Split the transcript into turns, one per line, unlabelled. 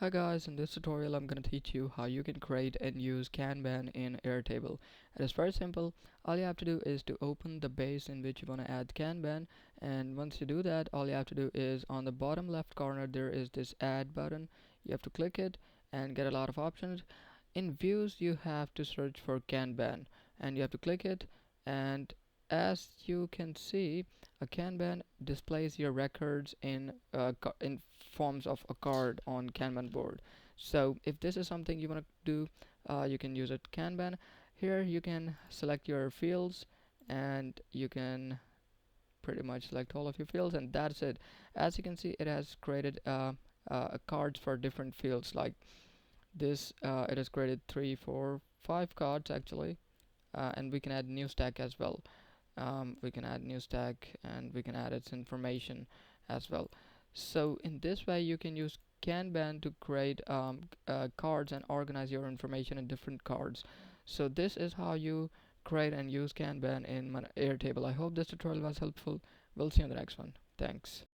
Hi guys, in this tutorial I'm going to teach you how you can create and use Kanban in Airtable. It is very simple. All you have to do is to open the base in which you want to add Kanban, and once you do that, all you have to do is on the bottom left corner there is this add button. You have to click it and get a lot of options. In views you have to search for Kanban and you have to click it, and as you can see, a Kanban displays your records in forms of a card on Kanban board. So if this is something you want to do, you can use it Kanban. Here you can select your fields and you can pretty much select all of your fields, and that's it. As you can see, it has created cards for different fields like this. It has created 3 4 5 cards actually, and we can add new stack as well. We can add new stack and we can add its information as well. So in this way you can use Kanban to create cards and organize your information in different cards. So this is how you create and use Kanban in Airtable. I hope this tutorial was helpful. We'll see you on the next one. Thanks.